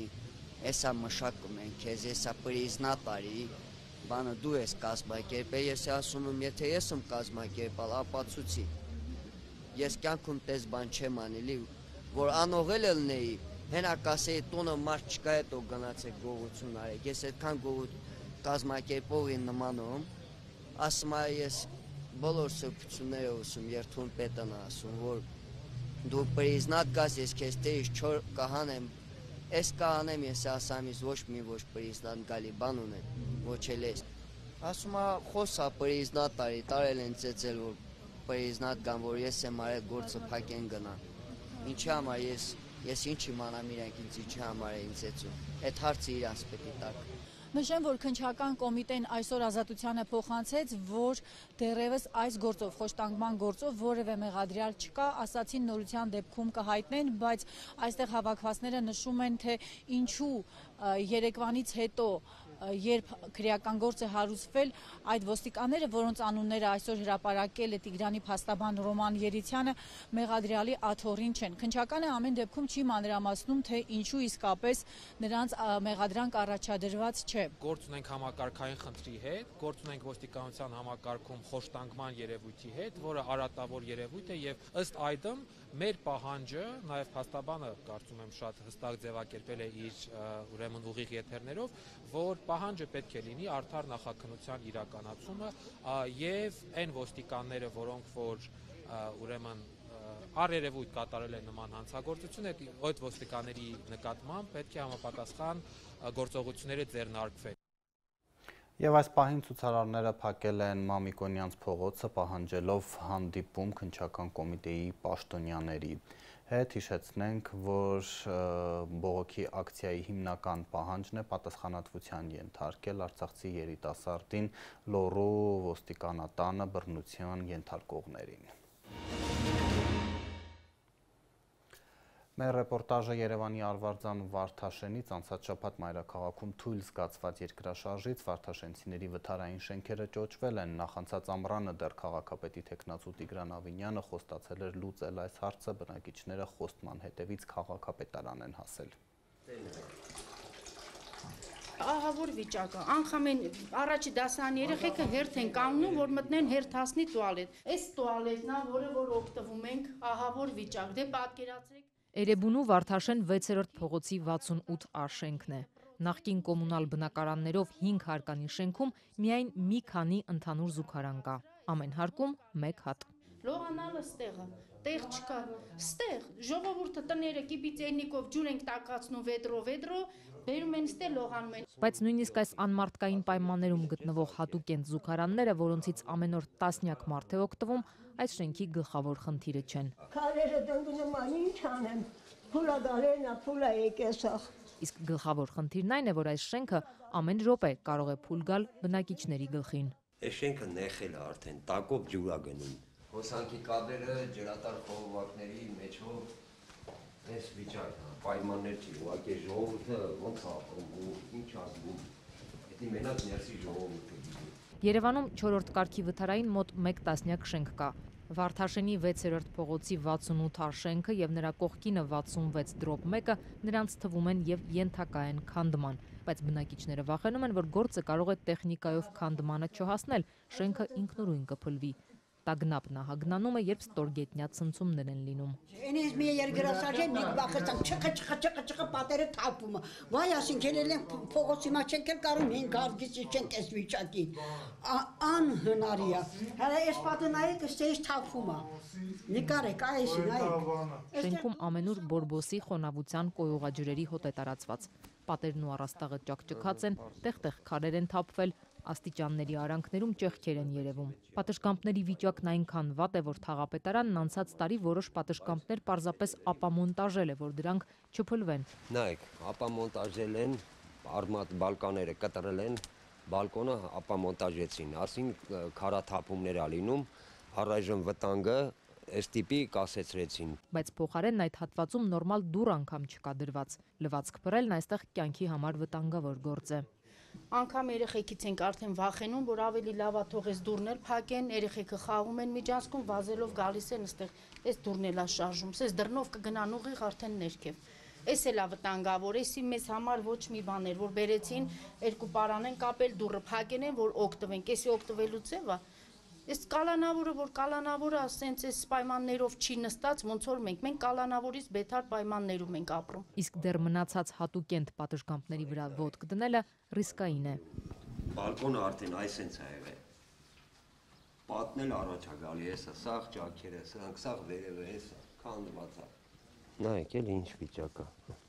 Էսա մշակում են քեզ, էսա պրիզնա տարի, բանը դու ես կազմակերպել, ես ասում եմ, եթե ես եմ կազմակերպալ, ապացուցի։ Ես կյանքում տես բան չեմ անելի, որ անողել ելնեի, հենակ ասեի տոնը մարդ չկա հետո գնացեք գողություն արեք, ես այդքան կազմակերպողի նմանում, ասում է ես բոլոր սրբությունները ուսում, երթուն պետն ասում, որ դու պրիզնատ գաս, ես քեզ տերից չոր կահանեմ, Ես կահանեմ, ես ասամ, ես ոչ մի ոչ պրիզնատ գալի բան ունեմ, ոչ էլ ես։ Ասում է, խոսա պրիզնատ տարի, տարել են ծեծել, որ պրիզնատ գան, որ ես եմ արել գործը փակեն գնա։ Ինչի համար ես ինչ իմանամ իրանք ինձ ինչի համար է ինձ ծեծում։ Այդ հարցը իրանց պետք է տակ։ Նշեմ, որ քննչական կոմիտեն այսօր Ազատությանը փոխանցեց, որ դեռևս այս գործով, խոշտանգման գործով որևէ մեղադրյալ չկա, ասացին նորության դեպքում կհայտնեն, բայց այստեղ հավաքվածները նշում են, թե ինչու երեկվանից հետո երբ քրեական գործ է հարուցվել, այդ ոստիկանները, որոնց անունները այսօր հրապարակել է Տիգրանի փաստաբան Ռոման Երիցյանը, մեղադրյալի աթոռին չեն։ Քննչականը ամեն դեպքում չի մանրամասնում, թե ինչու իսկապես նրանց մեղադրանք առաջադրված չէ։ Գործ ունենք համակարգային խնդրի հետ, գործ ունենք ոստիկանության համակարգում խոշտանգման երևույթի հետ, որը արատավոր երևույթ է եւ ըստ այդմ մեր պահանջը, նաև փաստաբանը կարծում եմ շատ հստակ ձևակերպել է իր ուրեմն ուղիղ եթերներով, որ պահանջը պետք է լինի արդար նախաքննության իրականացումը եւ այն ոստիկանները, որոնք որ ուրեմն առերևույթ կատարել են նման հանցագործություն, այդ ոստիկանների նկատմամբ պետք է համապատասխան գործողությունները ձեռնարկվեն։ Եվ այս պահին ցուցարարները փակել են Մամիկոնյանց փողոցը, պահանջելով հանդիպում քննչական կոմիտեի պաշտոնյաների հետ։ Հիշեցնենք, որ բողոքի ակցիայի հիմնական պահանջն է պատասխանատվության ենթարկել արցախցի երիտասարդին լոռու ոստիկանատանը բռնության ենթարկողներին։ Մեր ռեպորտաժը Երևանի Արվարձան Վարդաշենից անցած շաբաթ մայրաքաղաքում թույլ զգացված երկրաշարժից վարդաշենցիների վթարային շենքերը ճոճվել են։ Նախանցած ամռանը դեռ քաղաքապետի թեկնածու Տիգրան Ավինյանը խոստացել էր լուծել այս հարցը, բնակիչները խոստման հետևից քաղաքապետարան են հասել։ Ահավոր վիճակը, անգամեն առաջի դասարանի երեխեքը հերթ են կանգնում, որ մտնեն հերթասնի տուալետ։ Այս տուալետն է, որը որ օգտվում ենք, ահավոր վիճակ, դե պատկերացրեք։ Էրեբունու Վարդաշեն 6-րդ փողոցի 68 արշենքն է։ Նախկին կոմունալ բնակարաններով 5 հարկանի շենքում միայն մի քանի ընդհանուր զուգարան կա։ Ամեն հարկում 1 հատ։ Լողանալը ստեղը, տեղ չկա, ստեղ ժողովուրդը տները կիպիցերնիկով ջուր ենք տակացնում վեդրո, Բերում են ստե լողանում են։ Բայց նույնիսկ այս անմարդկային պայմաններում գտնվող հատուկ են զուգարանները, որոնցից ամեն օր տասնյակ մարդ է օգտվում, այս շենքի գլխավոր խնդիրը չեն։ Քարերը դնգնում են, ինչ անեմ, փուլա գալենա, փուլա եկեսախ։ Իսկ գլխավոր խնդիրն այն է, որ այս շենքը ամեն րոպե կարող է փուլ գալ բնակիչների գլխին։ Այս շենքը նեխել է արդեն, տակով ջուր է գնում։ Հոսանքի կադրը ջրատար խողովակների մեջով այս վիճակն է, պայմաններ չի, ուղղակի ժողովուրդը ոնց է ապրում ու ինչ ազգում։ Դա մենակ ներսի ժողովուրդը։ Երևանում 4-րդ կարգի վթարային մոտ 1 տասնյակ շենք կա։ Վարդաշենի 6-րդ փողոցի 68 շենքը եւ նրա կողքինը 66/1-ը նրանց թվում են եւ ենթակա են քանդման, բայց բնակիչները վախենում են, որ գործը կարող է տեխնիկայով քանդմանը չհասնել, շենքը ինքնուրույն կփլվի։ Տագնապ նահագնանում է, երբ ստորգետնյա ցնցումներ են լինում։ Ինձ մի երկրասարժեն մի բախեցան, չխ պատերը թափում է։ Վայ ասին քելել են փողոցի մա չենք էլ կարող 5 հարկից չենք այս վիճակի։ Անհնարի է։ Հələ այս պատը նայեք, ստեյս թափում է։ Նկարեք, այսի նայեք։ Շենքում ամենուր բորբոսի խոնավության կոյուղաջրերի հոտ է տարածված։ Պատերն ու առաստաղը ճաքճքած են, տեղ-տեղ քարեր են թափվել, աստիճանների արանքներում ճեղքեր են երևում։ Պատշգամբների վիճակն այնքան վատ է, որ թաղապետարանն անցած տարի որոշ պատշգամբներ պարզապես ապամոնտաժել է, որ դրանք չփլվեն։ Նայեք, ապամոնտաժել են, արմատ բալկաները կտրել են, բալկոնը ապամոնտաժեցին, ասին քարաթափումներ ա լինում, առայժմ վտանգը այս տիպի կասեցրեցին։ Բայց փոխարենն այդ հատվածում նորմալ դուռ անգամ չկա դրված։ Լվացք փռելն այստեղ կյանքի համար վտանգավոր գործ է։ Անգամ երեխեքից ենք արդեն վախենում, որ ավելի լավ է թողես դուռն էլ փակեն, երեխեքը խաղում են միջանցքում, վազելով գալիս են այստեղ, այս դուռն էլ է շարժում, այս դռնով կգնան ուղիղ արդեն ներքև։ Այս էլ է վտանգավոր, էսի մեզ համար ոչ մի բան էր, որ բերեցին, 2 պարան են կապել, դուռը փակեն են, որ օգտվենք, էսի օգտվելու ձև է։ Այս կալանավորը, որ կալանավորը ասենց այս պայմաններով չի նստած, ոնց որ մենք կալանավորից բետար պայմաններում ենք ապրում։ Իսկ դեռ մնացած հատուկենտ պատշգամբների վրա ոտք դնելը ռիսկային է։ Բալկոնը արդեն այսենց է եղել։ Պատնել առաջ է գալի, հեսա սաղ ճաքերը, սաղ վերևը, հեսա քանդված է։ Նայեք, էլ ինչ վիճակ է։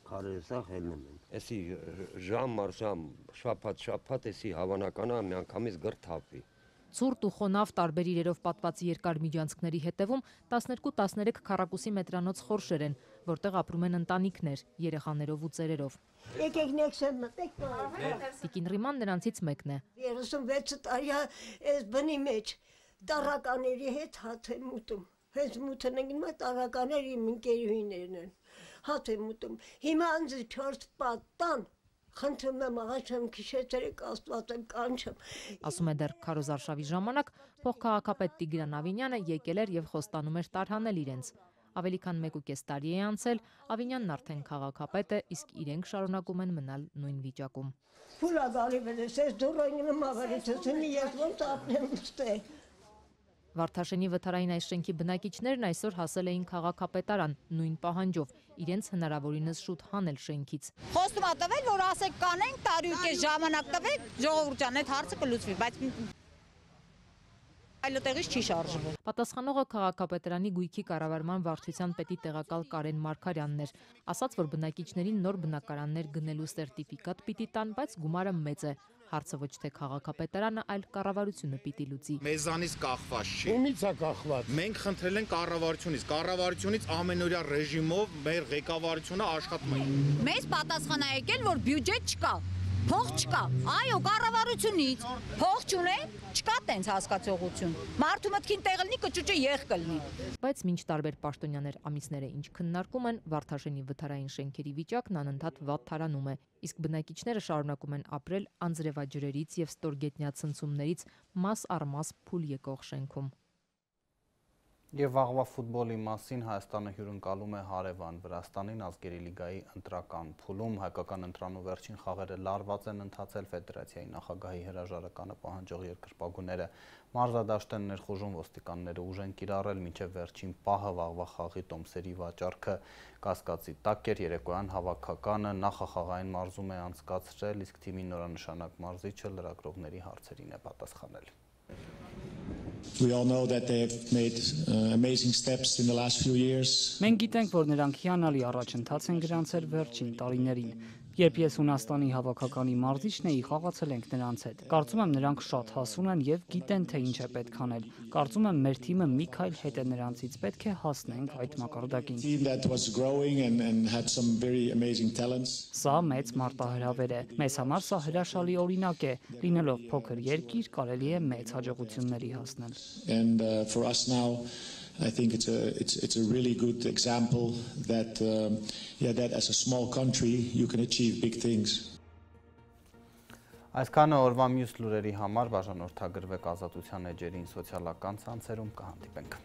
Քարերը սաղ հելնում են։ Էսի ժամ առ ժամ, շաբաթ, էսի հավանական է միանգամից գրթափվի։ Ցուրտ ու խոնավ տարբեր իրերով պատված երկար միջանցքների հետևում 12-13 քառակուսի մետրանոց խորշեր են, որտեղ ապրում են ընտանիքներ, երեխաներով ու ծերերով։ Եկեք նեքսեմ մտեք։ Տիկին Ռիման նրանցից մեկն է։ 36 տարի է այս բնի մեջ տարականների հետ հաց եմ ուտում։ Հենց մութն են գնում տարականների իմ ընկերուհիներն են։ Հաց եմ ուտում։ Հիմա ինձ 4 պատ տան խնդրում եմ աղաչեմ քիշեցրեք Աստված եմ կանչեմ։ Ասում է դեռ քարոզարշավի ժամանակ փոխքաղաքապետ Տիգրան Ավինյանը եկել էր եւ խոստանում էր տարհանել իրենց։ Ավելի քան 1.5 տարի է անցել, Ավինյանն արդեն քաղաքապետ է, իսկ իրենք շարունակում են մնալ նույն վիճակում։ Փուլա գալի վերես, այս դուրին նմավարիցս ես ոնց ապրեմ ստե։ Վարդաշենի վթարային այս շենքի բնակիչներն այսօր հասել էին քաղաքապետարան նույն պահանջով, իրենց հնարավորինս շուտ հանել շենքից։ Խոստում ա տվել, որ ասեք կանենք, տարի ու կես ժամանակ տվեք, ժողովուրդ ջան, այդ հարցը կլուծվի, բայց այլտեղից չի շարժվում։ Պատասխանողը քաղաքապետարանի գույքի կառավարման վարչության պետի տեղակալ Կարեն Մարգարյանն էր, ասաց, որ բնակիչներին նոր բնակարաններ գնելու սերտիֆիկատ պիտի տան, բայց գումարը մեծ է։ Հարցը ոչ թե քաղաքապետարանը, այլ կառավարությունը պիտի լուծի։ Մեզանից կախված չի։ Ումից է կախված։ Մենք խնդրել ենք կառավարությունից ամենօրյա ռեժիմով մեր ղեկավարությունը աշխատում է։ Մեզ պատասխան է եկել, որ բյուջետ չկա, փող չկա։ Այո, կառավարությունից փող չունեն, չկա տենց հասկացողություն։ Մարդու մտքին տեղ լինի, կճուճը եղ կլինի։ Բայց մինչ տարբեր պաշտոնյաներ ամիսները ինչ քննարկում են, Վարդաշենի վթարային շենքերի վիճակն անընդհատ վատթարանում է, իսկ բնակիչները շարունակում են ապրել անձրևաջրերից եւ ստորգետնյա ցնցումներից մաս առ մաս փուլ եկող շենքում։ Եվ վաղվա ֆուտբոլի մասին Հայաստանը հյուրընկալում է հարևան Վրաստանին ազգերի լիգայի ընտրական փուլում։ Հայկական ընտրանու վերջին խաղերը լարված են ընթացել, ֆեդերացիայի նախագահի հրաժարականը պահանջող երկրպագուները մարզադաշտ են ներխուժում, ոստիկանները ուժ են կիրառել, մինչև վերջին պահը վաղվա խաղի տոմսերի վաճառքը կասկածի տակ էր, երեկոյան հավաքականը նախախաղային մարզում է անցկացրել, իսկ թիմի նորանշանակ մարզիչը լրագրողների հարցերին է պատասխանել։ We all know that they have made amazing steps in the last few years. Մենք գիտենք, որ նրանք հիանալի առաջընթաց են գրանցել վերջին տարիներին։ Երբ ես Հունաստանի հավաքականի մարզիչն էի, խաղացել ենք նրանց հետ։ Կարծում եմ նրանք շատ հասուն են եւ գիտեն թե ինչ է պետք անել։ Կարծում եմ մեր թիմը մի քայլ հետ է նրանցից, պետք է հասնենք այդ մակարդակին։ Սա մեծ մարտահրավեր է։ Մեզ համար սա հրաշալի օրինակ է։ Լինելով փոքր երկիր, կարելի է մեծ հաջողությունների հասնել։ I think it's a really good example that that as a small country you can achieve big things. Այսքանը օրվա մյուս լուրերի համար բաժանորդագրվեք Ազատության էջերին սոցիալական ցանցերում կհանդիպենք։